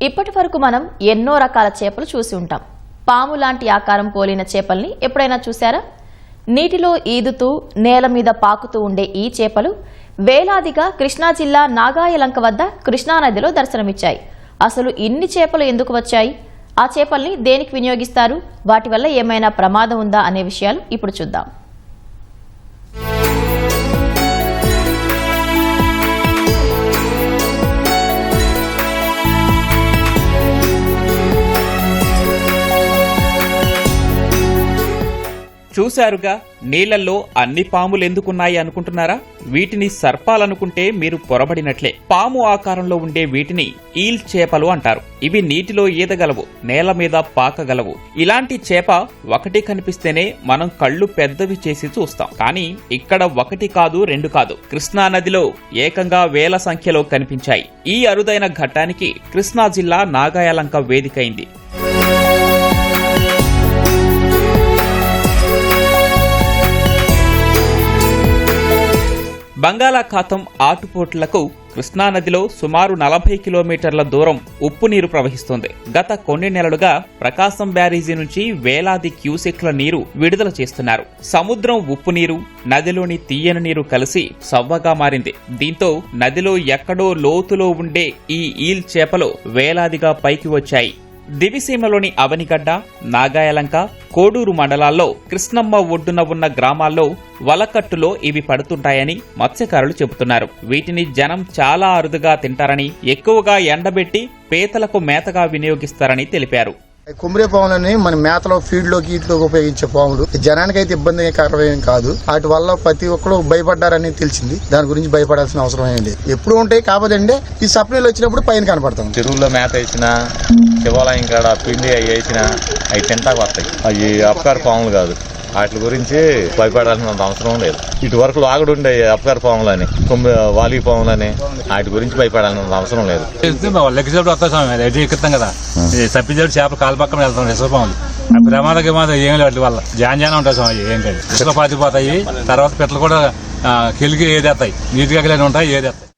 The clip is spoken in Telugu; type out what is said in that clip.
ఇప్పటి వరకు మనం ఎన్నో రకాల చేపలు చూసి ఉంటాం. పాము లాంటి ఆకారం పోలిన చేపల్ని ఎప్పుడైనా చూశారా? నీటిలో ఈదుతూ నేల మీద పాకుతూ ఉండే ఈ చేపలు వేలాదిగా కృష్ణా జిల్లా నాగాయలంక వద్ద కృష్ణానదిలో దర్శనమిచ్చాయి. అసలు ఇన్ని చేపలు ఎందుకు వచ్చాయి? ఆ చేపల్ని దేనికి వినియోగిస్తారు? వాటి వల్ల ఏమైనా ప్రమాదం ఉందా అనే విషయాలు ఇప్పుడు చూద్దాం. చూశారుగా, నీళ్లలో అన్ని పాములు ఎందుకున్నాయి అనుకుంటున్నారా? వీటిని సర్పాలనుకుంటే మీరు పొరబడినట్లే. పాము ఆకారంలో ఉండే వీటిని ఈల్ చేపలు అంటారు. ఇవి నీటిలో ఈదగలవు, నేల మీద పాకగలవు. ఇలాంటి చేప ఒకటి కనిపిస్తేనే మనం కళ్ళు పెద్దవి చేసి చూస్తాం. కానీ ఇక్కడ ఒకటి కాదు, రెండు కాదు, కృష్ణానదిలో ఏకంగా వేల సంఖ్యలో కనిపించాయి. ఈ అరుదైన ఘట్టానికి కృష్ణా జిల్లా నాగాయలంక వేదికైంది. బంగాళాఖాతం ఆటుపోట్లకు కృష్ణానదిలో సుమారు 40 కిలోమీటర్ల దూరం ఉప్పు నీరు ప్రవహిస్తోంది. గత కొన్ని నెలలుగా ప్రకాశం బ్యారేజీ నుంచి వేలాది క్యూసెక్ల నీరు విడుదల చేస్తున్నారు. సముద్రం ఉప్పు నీరు, నదిలోని తీయని నీరు కలిసి సవ్వగా మారింది. దీంతో నదిలో ఎక్కడో లోతులో ఉండే ఈ ఈల్ చేపలు వేలాదిగా పైకి వచ్చాయి. దివిసీమలోని అవనిగడ్డ, నాగాయలంక, కోడూరు మండలాల్లో కృష్ణమ్మ ఒడ్డున ఉన్న గ్రామాల్లో వలకట్టులో ఇవి పడుతుంటాయని మత్స్యకారులు చెబుతున్నారు. వీటిని జనం చాలా అరుదుగా తింటారని, ఎక్కువగా ఎండబెట్టి పీతలకు మేతగా వినియోగిస్తారని తెలిపారు. కుమ్రే పాములని మన మేతలో ఫీడ్ లోకి ఇట్లోకి ఉపయోగించే పాములు. జనానికి అయితే ఇబ్బందికరమేం కాదు. వాటి వల్ల ప్రతి ఒక్కరు భయపడ్డారని తెలిసింది. దాని గురించి భయపడాల్సిన అవసరం ఏం లేదు. ఎప్పుడు ఉంటాయి కాకపోతే ఈ సప్లైలు వచ్చినప్పుడు పైన కనపడతాం. చెరువుల్లో మేత వేసినా, శివాలయం కాడ పిండి అవి వేసినా అవి తింటాకు వస్తాయి. అవి అపకార పాములు కాదు. వాటి గురించి భయపడాల్సిన అవసరం లేదు. ఇటు వరకు లాగుడుండే అపకార పాములని, వాలి పాములని, వాటి గురించి భయపడాల్సిన అవసరం లేదు. లెక్కసేపు వస్తాం ఎక్కుతాం కదా, తప్పిదేడు చేపలు కాలు పక్కన వెళ్తాం. ఇసుక పాములు ప్రమాదకి మాత్రం ఏం లేదు. వాళ్ళ జాన్ ఉంటాయి స్వామి, ఏం కాదు. ఇసుక పాతిపోతాయి. తర్వాత పిట్టలు కూడా కెలికి ఏదేస్తాయి, నీటిగా ఉంటాయి, ఏదేస్తాయి.